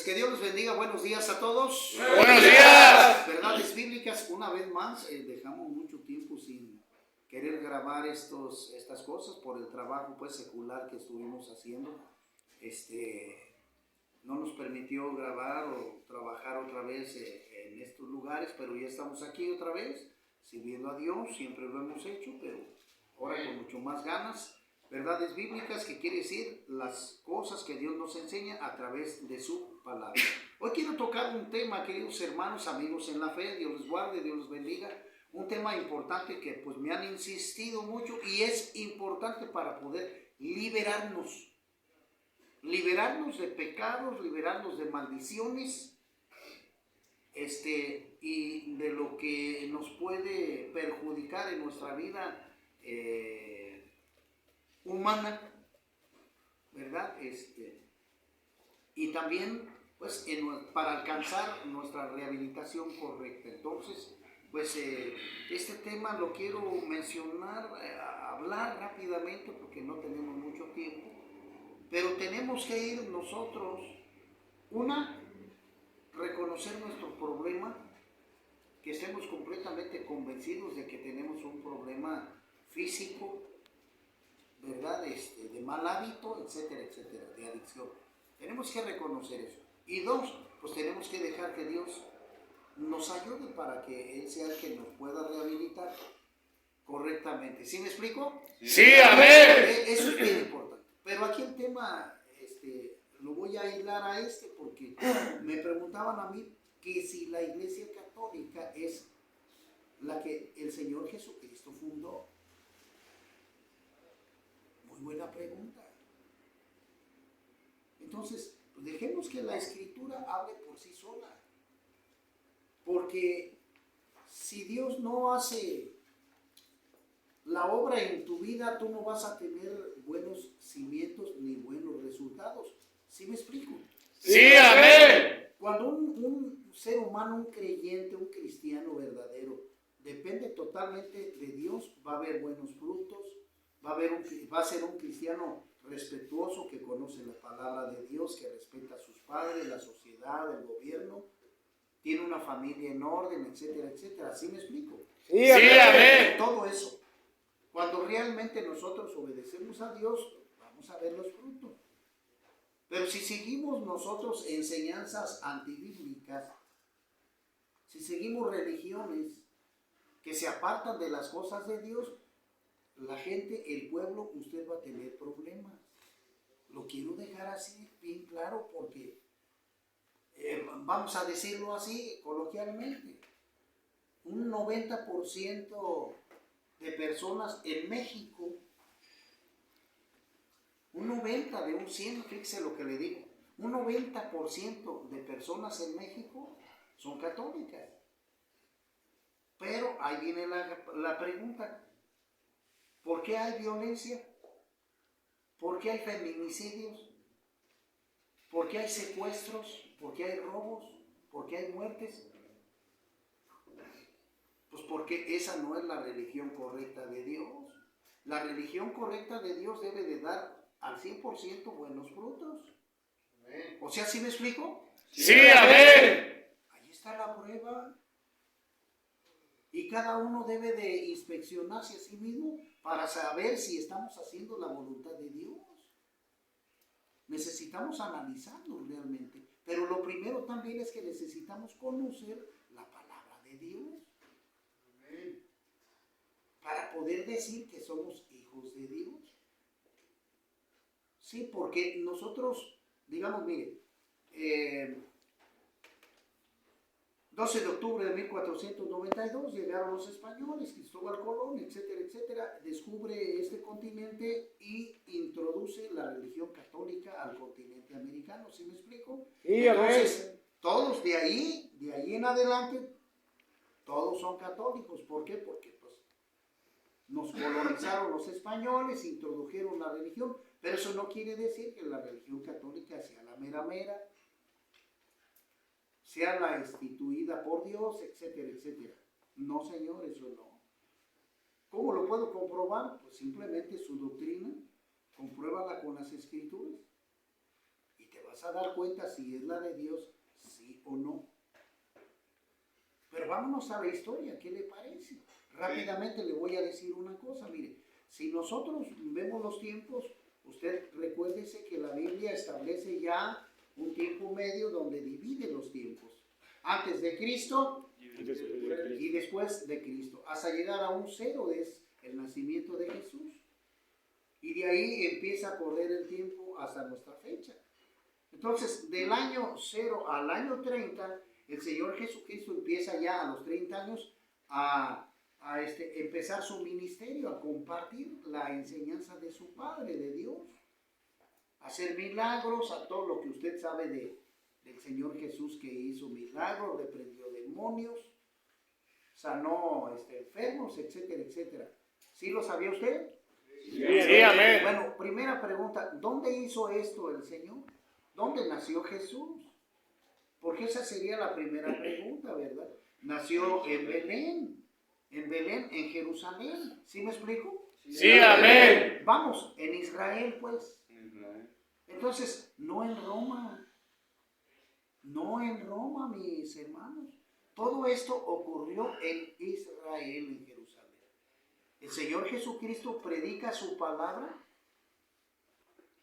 Que Dios los bendiga. Buenos días a todos. Buenos días. Verdades bíblicas. Una vez más, dejamos mucho tiempo sin querer grabar estas cosas por el trabajo pues secular que estuvimos haciendo. No nos permitió grabar o trabajar otra vez en estos lugares, pero ya estamos aquí otra vez, sirviendo a Dios. Siempre lo hemos hecho, pero ahora con mucho más ganas. Verdades bíblicas, que quiere decir las cosas que Dios nos enseña a través de su palabra. Hoy quiero tocar un tema, queridos hermanos, amigos en la fe. Dios les guarde, Dios los bendiga. Un tema importante que pues me han insistido mucho y es importante para poder liberarnos de pecados, liberarnos de maldiciones, y de lo que nos puede perjudicar en nuestra vida humana, ¿verdad? Y también pues para alcanzar nuestra rehabilitación correcta. Entonces, pues este tema lo quiero mencionar, hablar rápidamente porque no tenemos mucho tiempo, pero tenemos que ir nosotros, reconocer nuestro problema, que estemos completamente convencidos de que tenemos un problema físico, ¿verdad? De mal hábito, etcétera, etcétera, de adicción. Tenemos que reconocer eso. Y dos, pues tenemos que dejar que Dios nos ayude para que Él sea el que nos pueda rehabilitar correctamente. ¿Sí me explico? Sí, amén. Eso es bien importante. Pero aquí el tema, lo voy a hilar a porque me preguntaban a mí que si la Iglesia Católica es la que el Señor Jesucristo fundó. Muy buena pregunta. Entonces, pues dejemos que la Escritura hable por sí sola. Porque si Dios no hace la obra en tu vida, tú no vas a tener buenos cimientos ni buenos resultados. ¿Sí me explico? Sí, amén. Cuando un ser humano, un creyente, un cristiano verdadero, depende totalmente de Dios, va a haber buenos frutos. Va a ser un cristiano respetuoso, que conoce la palabra de Dios, que respeta a sus padres, la sociedad, el gobierno, tiene una familia en orden, etcétera, etcétera. ¿Sí me explico? Sí, amén. Todo eso. Cuando realmente nosotros obedecemos a Dios, vamos a ver los frutos. Pero si seguimos nosotros enseñanzas antibíblicas, si seguimos religiones que se apartan de las cosas de Dios, la gente, el pueblo, usted va a tener problemas. Lo quiero dejar así bien claro porque vamos a decirlo así coloquialmente. Un 90% de personas en México, un 90 de un 100, fíjese lo que le digo, un 90% de personas en México son católicas. Pero ahí viene la pregunta. ¿Por qué hay violencia? ¿Por qué hay feminicidios? ¿Por qué hay secuestros? ¿Por qué hay robos? ¿Por qué hay muertes? Pues porque esa no es la religión correcta de Dios. La religión correcta de Dios debe de dar al 100% buenos frutos. O sea, ¿sí me explico? Sí, amén. Ahí está la prueba. Y cada uno debe de inspeccionarse a sí mismo para saber si estamos haciendo la voluntad de Dios. Necesitamos analizarlo realmente. Pero lo primero también es que necesitamos conocer la palabra de Dios. Amén. Para poder decir que somos hijos de Dios. Sí, porque nosotros, digamos, mire, 12 de octubre de 1492 llegaron los españoles, Cristóbal Colón, etcétera, etcétera, descubre este continente y introduce la religión católica al continente americano. ¿Sí me explico? Sí, entonces, todos de ahí en adelante, todos son católicos. ¿Por qué? Porque pues, nos colonizaron los españoles, introdujeron la religión, pero eso no quiere decir que la religión católica sea la mera, sea la instituida por Dios, etcétera, etcétera. No, señor, eso no. ¿Cómo lo puedo comprobar? Pues simplemente su doctrina, compruébala con las escrituras y te vas vas a dar cuenta si es la de Dios, sí o no. Pero vámonos a la historia, ¿qué le parece? Rápidamente le voy a decir una cosa, mire, si nosotros vemos los tiempos, usted recuérdese que la Biblia establece ya un tiempo medio donde divide los tiempos. Antes de Cristo y después de Cristo. Hasta llegar a un cero es el nacimiento de Jesús. Y de ahí empieza a correr el tiempo hasta nuestra fecha. Entonces, del año 0 al año 30, el Señor Jesucristo empieza ya a los 30 años a empezar su ministerio, a compartir la enseñanza de su Padre, de Dios, a hacer milagros, a todo lo que usted sabe del Señor Jesús, que hizo milagros, reprendió demonios, sanó enfermos, etcétera, etcétera. ¿Sí lo sabía usted? Sí, amén. Bueno, primera pregunta, ¿dónde hizo esto el Señor? ¿Dónde nació Jesús? Porque esa sería la primera pregunta, ¿verdad? Nació en Belén, en Jerusalén. ¿Sí me explico? Sí, amén. Vamos, en Israel, pues. Entonces, no en Roma. No en Roma, mis hermanos. Todo esto ocurrió en Israel, en Jerusalén. El Señor Jesucristo predica su palabra,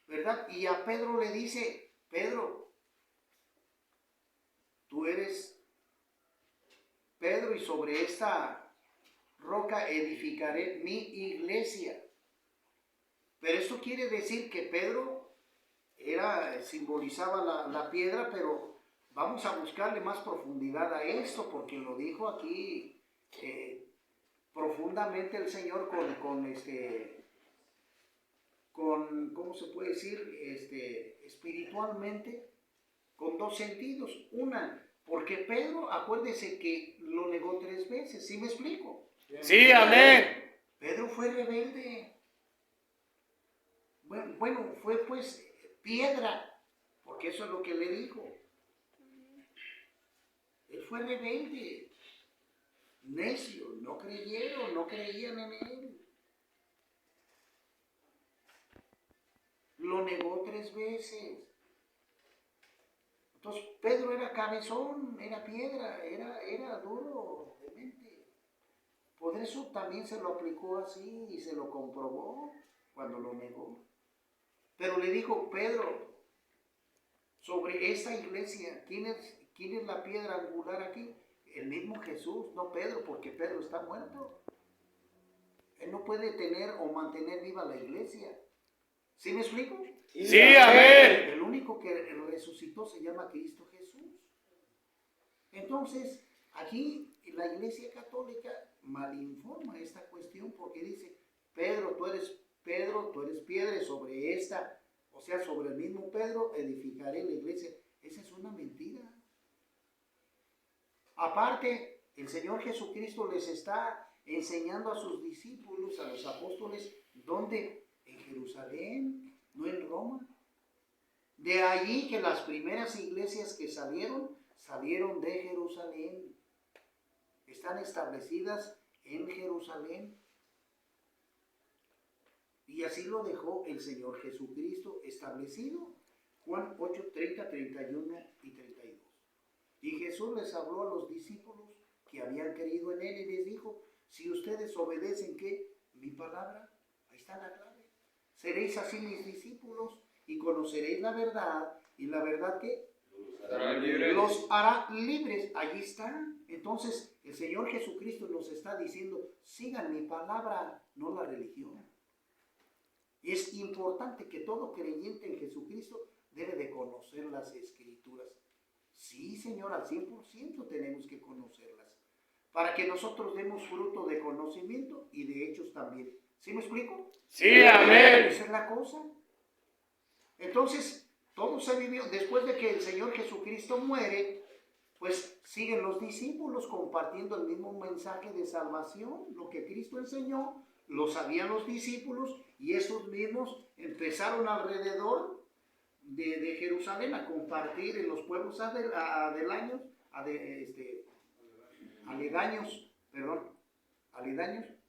¿verdad? Y a Pedro le dice, Pedro, tú eres Pedro y sobre esta roca edificaré mi iglesia. Pero esto quiere decir que Pedro simbolizaba la piedra, pero vamos a buscarle más profundidad a esto, porque lo dijo aquí profundamente el Señor con ¿cómo se puede decir? Espiritualmente, con dos sentidos. Una, porque Pedro, acuérdese que lo negó 3 veces, ¿sí me explico? Sí, amén. Pedro fue rebelde. Bueno, fue pues piedra, porque eso es lo que le dijo. Él fue rebelde, necio, no creían en él. Lo negó 3 veces. Entonces Pedro era cabezón, era piedra, era duro de mente. Por eso también se lo aplicó así y se lo comprobó cuando lo negó. Pero le dijo, Pedro, sobre esta iglesia, ¿quién es la piedra angular aquí? El mismo Jesús, no Pedro, porque Pedro está muerto. Él no puede tener o mantener viva la iglesia. ¿Sí me explico? Sí, amén. El único que resucitó se llama Cristo Jesús. Entonces, aquí la Iglesia Católica malinforma esta cuestión porque dice, Pedro, tú eres piedra y sobre esta, o sea, sobre el mismo Pedro edificaré la iglesia. Esa es una mentira. Aparte, el Señor Jesucristo les está enseñando a sus discípulos, a los apóstoles, ¿dónde? En Jerusalén, no en Roma. De allí que las primeras iglesias que salieron de Jerusalén. Están establecidas en Jerusalén. Y así lo dejó el Señor Jesucristo establecido. Juan 8, 30, 31 y 32. Y Jesús les habló a los discípulos que habían creído en Él y les dijo, si ustedes obedecen, ¿qué? Mi palabra, ahí está la clave. Seréis así mis discípulos y conoceréis la verdad, y la verdad ¿qué? Los hará libres, allí está. Entonces el Señor Jesucristo nos está diciendo, sigan mi palabra, no la religión. Y es importante que todo creyente en Jesucristo debe de conocer las Escrituras. Sí, Señor, al 100% tenemos que conocerlas, para que nosotros demos fruto de conocimiento y de hechos también. ¿Sí me explico? Sí, amén. Esa es la cosa. Entonces, todo se vivió. Después de que el Señor Jesucristo muere, pues siguen los discípulos compartiendo el mismo mensaje de salvación. Lo que Cristo enseñó, lo sabían los discípulos y esos mismos empezaron alrededor de Jerusalén a compartir en los pueblos aledaños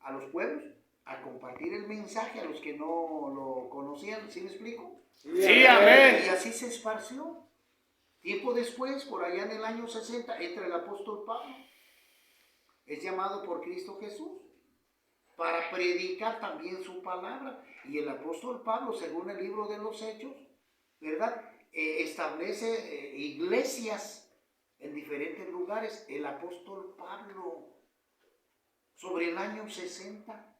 a los pueblos, a compartir el mensaje a los que no lo conocían. ¿Sí me explico? Sí, amén. Y así se esparció. Tiempo después, por allá en el año 60, entra el apóstol Pablo. Es llamado por Cristo Jesús para predicar también su palabra. Y el apóstol Pablo, según el libro de los Hechos, ¿verdad? Establece iglesias en diferentes lugares. El apóstol Pablo, sobre el año 60.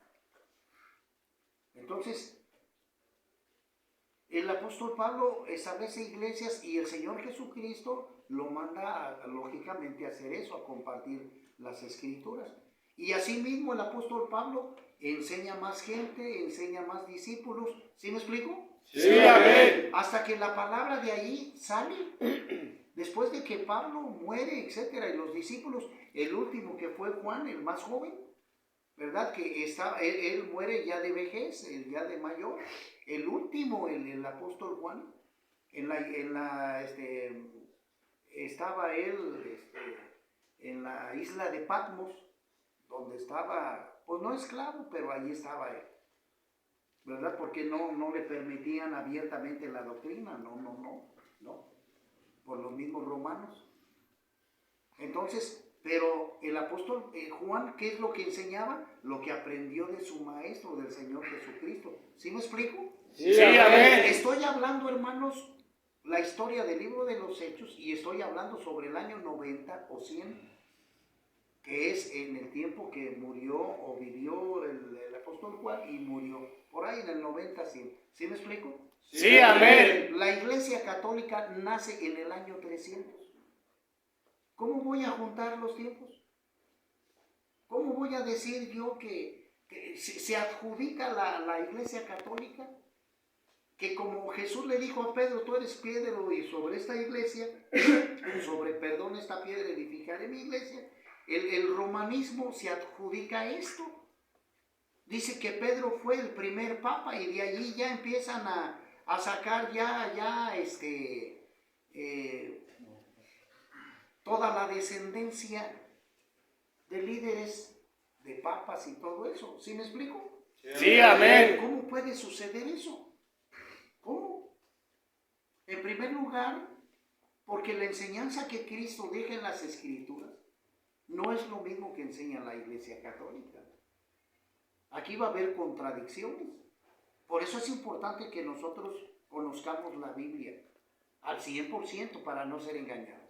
Entonces, el apóstol Pablo establece iglesias y el Señor Jesucristo lo manda, lógicamente, a hacer eso, a compartir las escrituras. Y asimismo el apóstol Pablo enseña más gente, enseña más discípulos. ¿Sí me explico? Sí, amén. Hasta que la palabra de ahí sale. Después de que Pablo muere, etcétera, y los discípulos, el último que fue Juan, el más joven, ¿verdad? Que él muere ya de vejez, ya de mayor. El último, el apóstol Juan, estaba él en la isla de Patmos, donde estaba, pues no esclavo, pero ahí estaba él, ¿verdad? Porque no le permitían abiertamente la doctrina, no, por los mismos romanos. Entonces, pero el apóstol Juan, ¿qué es lo que enseñaba? Lo que aprendió de su maestro, del Señor Jesucristo. ¿Sí me explico? Sí, amén. Estoy hablando, hermanos, la historia del libro de los Hechos, y estoy hablando sobre el año 90 o 100, que es en el tiempo que murió o vivió el apóstol Juan y murió, por ahí en el 90, 100. ¿Sí me explico? Sí, amén. La Iglesia Católica nace en el año 300. ¿Cómo voy a juntar los tiempos? ¿Cómo voy a decir yo que se adjudica la Iglesia Católica? Que como Jesús le dijo a Pedro, tú eres piedra y sobre esta iglesia, esta piedra edificaré mi iglesia. El romanismo se adjudica esto. Dice que Pedro fue el primer papa y de allí ya empiezan a sacar toda la descendencia de líderes, de papas y todo eso. ¿Sí me explico? Sí, amén. ¿Cómo puede suceder eso? ¿Cómo? En primer lugar, porque la enseñanza que Cristo deja en las Escrituras no es lo mismo que enseña la Iglesia Católica. Aquí va a haber contradicciones. Por eso es importante que nosotros conozcamos la Biblia al 100% para no ser engañados.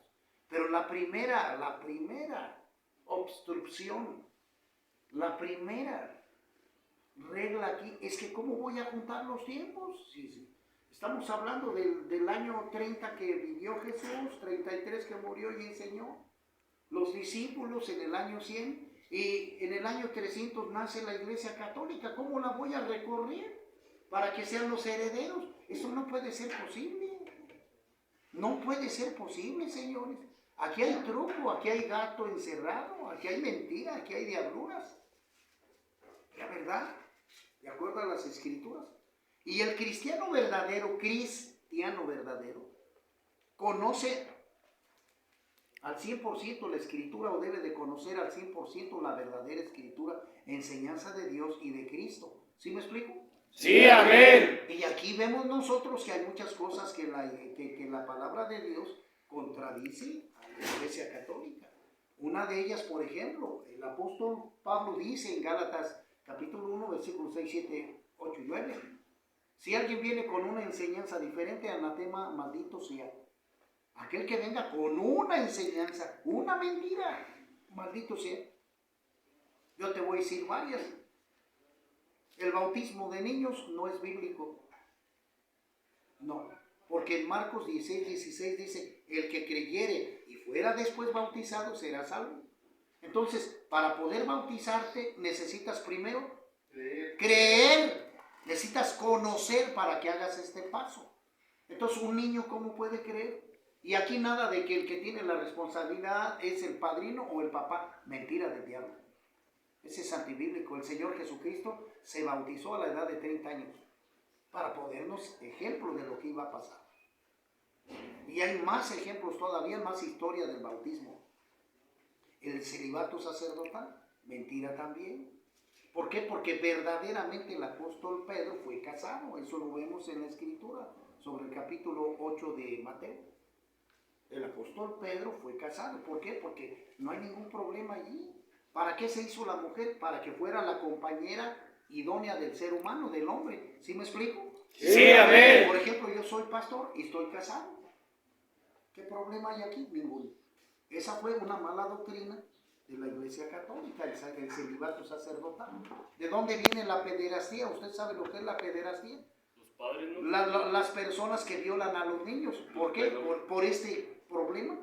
Pero la primera obstrucción, la primera regla aquí es que ¿cómo voy a juntar los tiempos? Sí. Estamos hablando del año 30 que vivió Jesús, 33 que murió y enseñó, los discípulos en el año 100 y en el año 300 nace la Iglesia Católica. ¿Cómo la voy a recorrer para que sean los herederos? Eso no puede ser posible. No puede ser posible, señores. Aquí hay truco, aquí hay gato encerrado, aquí hay mentira, aquí hay diabluras. La verdad, de acuerdo a las Escrituras. Y el cristiano verdadero, conoce al 100% la Escritura, o debe de conocer al 100% la verdadera Escritura, enseñanza de Dios y de Cristo. ¿Sí me explico? Sí, amén. Y aquí vemos nosotros que hay muchas cosas que la palabra de Dios contradice a la Iglesia Católica. Una de ellas, por ejemplo, el apóstol Pablo dice en Gálatas capítulo 1, versículos 6, 7, 8 y 9. Si alguien viene con una enseñanza diferente, anatema, maldito sea. Aquel que venga con una enseñanza, una mentira, maldito sea. Yo te voy a decir varias. El bautismo de niños no es bíblico. No, porque en Marcos 16 dice, el que creyere y fuera después bautizado será salvo. Entonces, para poder bautizarte necesitas primero creer, necesitas conocer para que hagas este paso. Entonces, un niño, ¿cómo puede creer? Y aquí nada de que el que tiene la responsabilidad es el padrino o el papá. Mentira del diablo. Ese es antibíblico. El Señor Jesucristo se bautizó a la edad de 30 años para ponernos ejemplo de lo que iba a pasar. Y hay más ejemplos todavía, más historia del bautismo. El celibato sacerdotal, mentira también. ¿Por qué? Porque verdaderamente el apóstol Pedro fue casado. Eso lo vemos en la Escritura. sobre el capítulo 8 de Mateo. El apóstol Pedro fue casado. ¿Por qué? Porque no hay ningún problema allí. ¿Para qué se hizo la mujer? Para que fuera la compañera idónea del ser humano, del hombre. ¿Sí me explico? Sí, amén. Por ejemplo, yo soy pastor y estoy casado. ¿Qué problema hay aquí? Ninguno. Esa fue una mala doctrina de la Iglesia Católica, el celibato sacerdotal. ¿De dónde viene la pederastía? ¿Usted sabe lo que es la pederastía? Los padres no. Las personas que violan a los niños. ¿Por qué? Por este problema.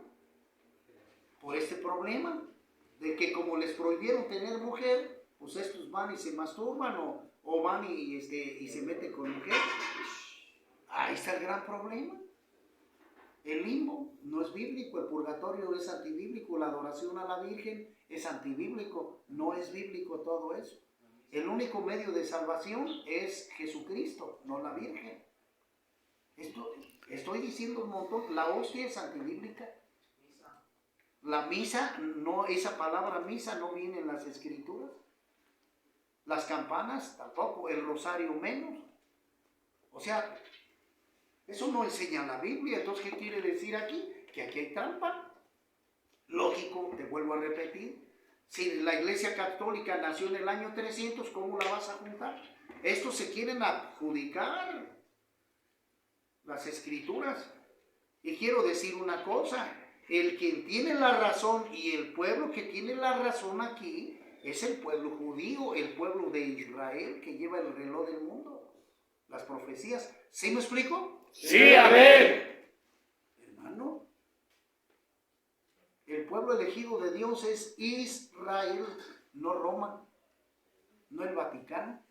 Por este problema de que como les prohibieron tener mujer, pues estos van y se masturban o van y se meten con mujer. Ahí está el gran problema. El limbo no es bíblico, el purgatorio es antibíblico, la adoración a la Virgen es antibíblico, no es bíblico todo eso. El único medio de salvación es Jesucristo, no la Virgen. Estoy diciendo un montón, la hostia es antibíblica. La misa, no, esa palabra misa no viene en las escrituras. Las campanas tampoco, el rosario menos. O sea, eso no enseña la Biblia. Entonces, ¿qué quiere decir aquí? Que aquí hay trampa. Lógico, te vuelvo a repetir. Si la Iglesia Católica nació en el año 300, ¿cómo la vas a juntar? Estos se quieren adjudicar las escrituras. Y quiero decir una cosa, el que tiene la razón y el pueblo que tiene la razón aquí es el pueblo judío, el pueblo de Israel que lleva el reloj del mundo. Las profecías. ¿Sí me explico? Sí, amén. Hermano, el pueblo elegido de Dios es Israel, no Roma, no el Vaticano.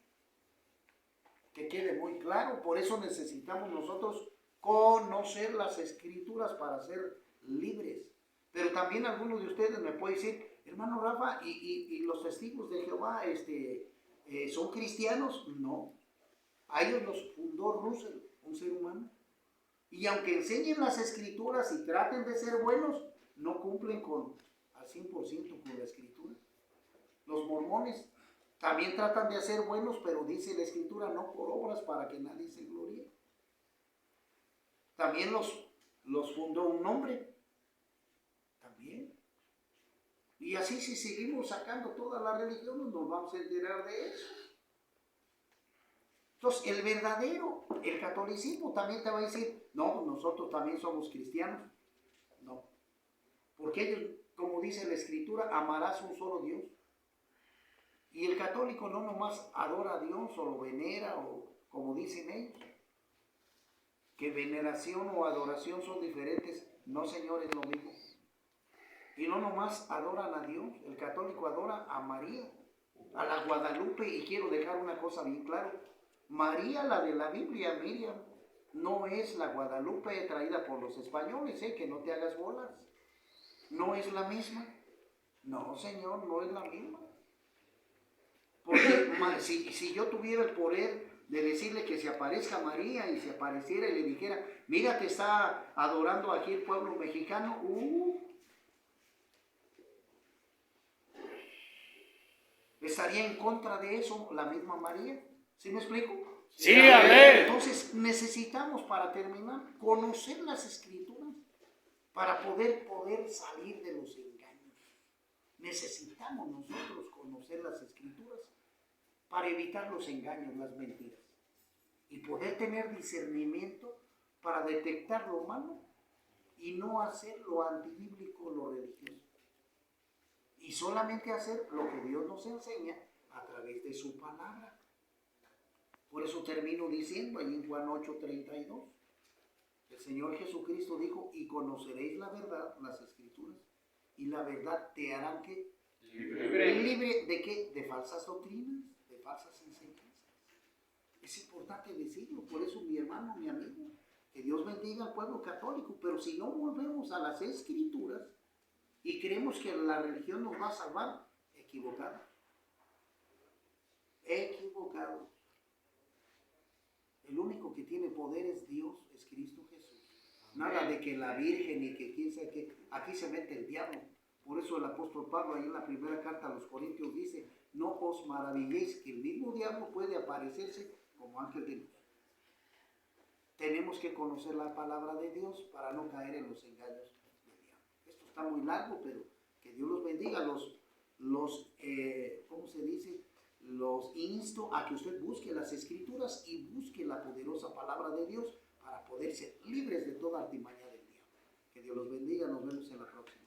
Que quede muy claro, por eso necesitamos nosotros conocer las escrituras para ser libres. Pero también algunos de ustedes me pueden decir, hermano Rafa, ¿y los testigos de Jehová son cristianos? No, a ellos los fundó Russell, un ser humano. Y aunque enseñen las escrituras y traten de ser buenos, no cumplen al 100% con la escritura. Los mormones también tratan de hacer buenos, pero dice la escritura, no por obras para que nadie se gloríe. También los fundó un hombre. También. Y así si seguimos sacando todas las religiones, nos vamos a enterar de eso. Entonces, el catolicismo también te va a decir, no, nosotros también somos cristianos. No. Porque ellos, como dice la escritura, amarás un solo Dios. Y el católico no nomás adora a Dios o lo venera o como dicen ellos. Que veneración o adoración son diferentes. No, señor, es lo mismo. Y no nomás adoran a Dios. El católico adora a María, a la Guadalupe. Y quiero dejar una cosa bien clara. María, la de la Biblia, Miriam, no es la Guadalupe traída por los españoles, que no te hagas bolas. No es la misma. No, señor, no es la misma. Porque si yo tuviera el poder de decirle que se aparezca María y se apareciera y le dijera, mira, te está adorando aquí el pueblo mexicano, estaría en contra de eso la misma María. ¿Sí me explico? Sí, amén. Entonces necesitamos, para terminar, conocer las escrituras para poder salir de los engaños. Necesitamos nosotros conocer las escrituras para evitar los engaños, las mentiras. Y poder tener discernimiento para detectar lo malo y no hacer lo antibíblico, lo religioso. Y solamente hacer lo que Dios nos enseña a través de su palabra. Por eso termino diciendo ahí en Juan 8:32, el Señor Jesucristo dijo, y conoceréis la verdad, las escrituras, y la verdad te harán que libre ¿de qué? De falsas doctrinas, de falsas enseñanzas. Es importante decirlo, por eso mi hermano, mi amigo, que Dios bendiga al pueblo católico, pero si no volvemos a las escrituras y creemos que la religión nos va a salvar, equivocados. Equivocados. El único que tiene poder es Dios, es Cristo Jesús. Nada de que la Virgen y que quién sabe qué. Aquí se mete el diablo. Por eso el apóstol Pablo ahí en la primera carta a los Corintios dice, no os maravilléis que el mismo diablo puede aparecerse como ángel de luz. tenemos que conocer la palabra de Dios para no caer en los engaños del diablo. Esto está muy largo, pero que Dios los bendiga. ¿Cómo se dice? Los insto a que usted busque las escrituras y busque la poderosa palabra de Dios para poder ser libres de toda artimaña del diablo. Que Dios los bendiga. Nos vemos en la próxima.